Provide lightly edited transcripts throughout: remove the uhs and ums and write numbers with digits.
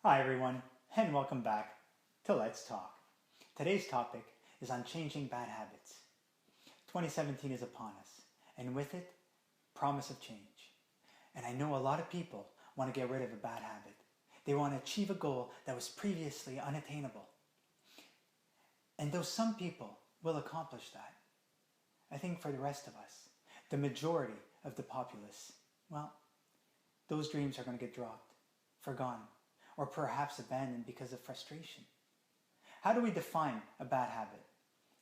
Hi everyone, and welcome back to Let's Talk. Today's topic is on changing bad habits. 2017 is upon us, and with it, promise of change. And I know a lot of people want to get rid of a bad habit. They want to achieve a goal that was previously unattainable. And though some people will accomplish that, I think for the rest of us, the majority of the populace, well, those dreams are going to get dropped, forgotten, or perhaps abandoned because of frustration. How do we define a bad habit?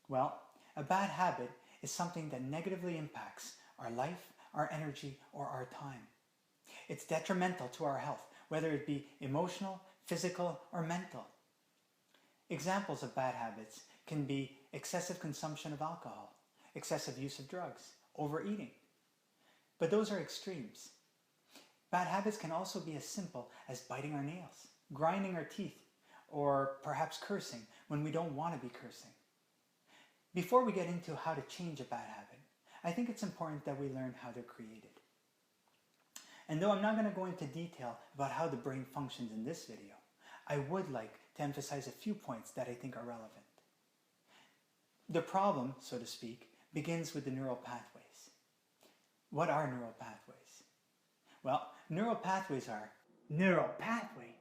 Well, a bad habit is something that negatively impacts our life, our energy, or our time. It's detrimental to our health, whether it be emotional, physical, or mental. Examples of bad habits can be excessive consumption of alcohol, excessive use of drugs, overeating. But those are extremes. Bad habits can also be as simple as biting our nails, grinding our teeth, or perhaps cursing when we don't want to be cursing. Before we get into how to change a bad habit, I think it's important that we learn how they're created. And though I'm not going to go into detail about how the brain functions in this video, I would like to emphasize a few points that I think are relevant. The problem, so to speak, begins with the neural pathways. What are neural pathways? Well, neural pathways are neural pathway.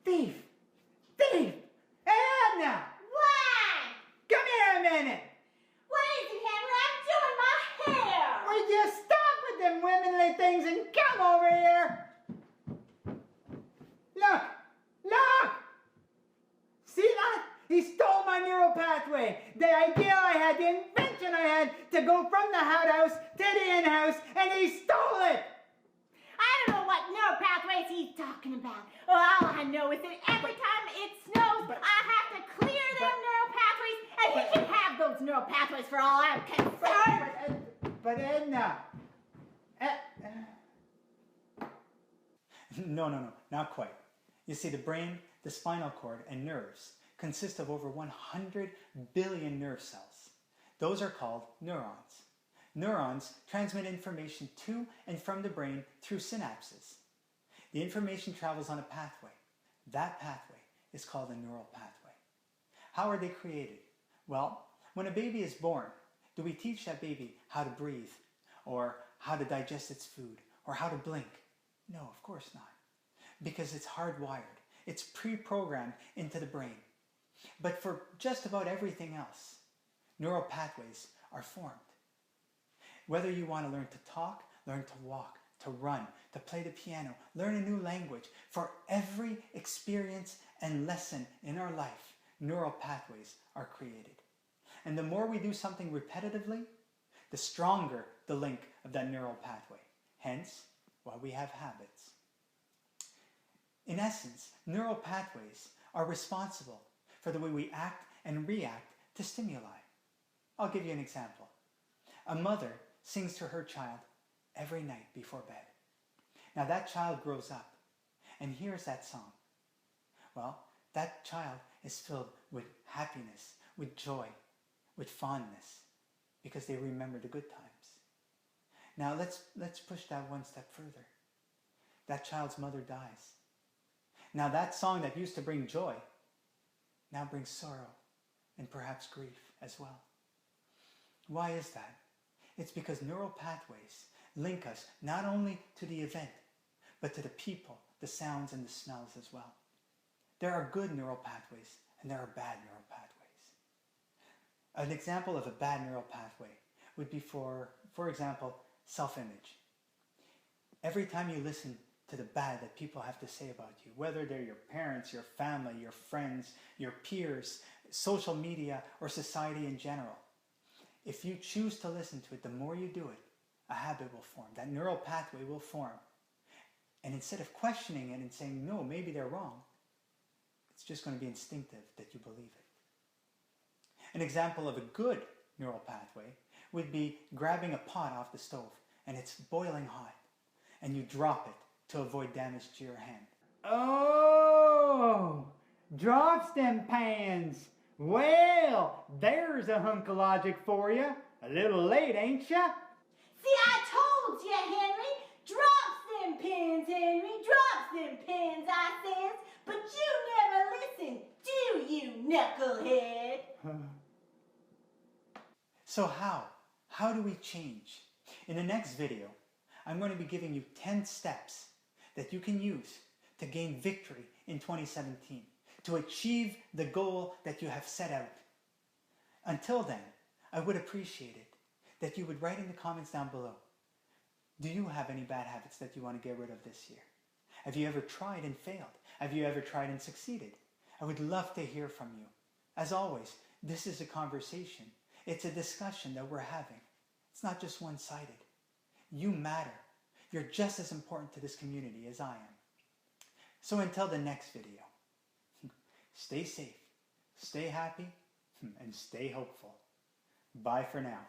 Thief! Anna! What? Come here a minute! What is it, Henry? I'm doing my hair! Would you stop with them womanly things and come over here? Look! See that? He stole my neural pathway. The idea I had, the invention I had to go from the outhouse to the in-house, and he stole it! I don't know what neural pathways he's talking about. All I know is that every time it snows, I have to clear them neural pathways, and he can have those neural pathways for all I'm concerned. But Edna... No, not quite. You see, the brain, the spinal cord, and nerves consist of over 100 billion nerve cells. Those are called neurons. Neurons transmit information to and from the brain through synapses. The information travels on a pathway. That pathway is called a neural pathway. How are they created? Well, when a baby is born, do we teach that baby how to breathe, or how to digest its food, or how to blink? No, of course not. Because it's hardwired. It's pre-programmed into the brain. But for just about everything else, neural pathways are formed. Whether you want to learn to talk, learn to walk, to run, to play the piano, learn a new language, for every experience and lesson in our life, neural pathways are created. And the more we do something repetitively, the stronger the link of that neural pathway. Hence, why we have habits. In essence, neural pathways are responsible for the way we act and react to stimuli. I'll give you an example. A mother sings to her child every night before bed. Now that child grows up and hears that song. Well, that child is filled with happiness, with joy, with fondness, because they remember the good times. Now let's push that one step further. That child's mother dies. Now that song that used to bring joy now brings sorrow and perhaps grief as well. Why is that? It's because neural pathways link us not only to the event, but to the people, the sounds, and the smells as well. There are good neural pathways and there are bad neural pathways. An example of a bad neural pathway would be for example, self-image. Every time you listen to the bad that people have to say about you, whether they're your parents, your family, your friends, your peers, social media, or society in general, if you choose to listen to it, the more you do it, a habit will form. That neural pathway will form. And instead of questioning it and saying, no, maybe they're wrong, it's just going to be instinctive that you believe it. An example of a good neural pathway would be grabbing a pot off the stove and it's boiling hot and you drop it to avoid damage to your hand. Oh, drops them pans. Well, there's a hunk of logic for you. A little late, ain't ya? See, I told you, Henry. knucklehead. So how do we change? In the next video, I'm going to be giving you 10 steps that you can use to gain victory in 2017, to achieve the goal that you have set out. Until then, I would appreciate it that you would write in the comments down below, do you have any bad habits that you want to get rid of this year? Have you ever tried and failed? Have you ever tried and succeeded? I would love to hear from you. As always, this is a conversation. It's a discussion that we're having. It's not just one-sided. You matter. You're just as important to this community as I am. So until the next video, stay safe, stay happy, and stay hopeful. Bye for now.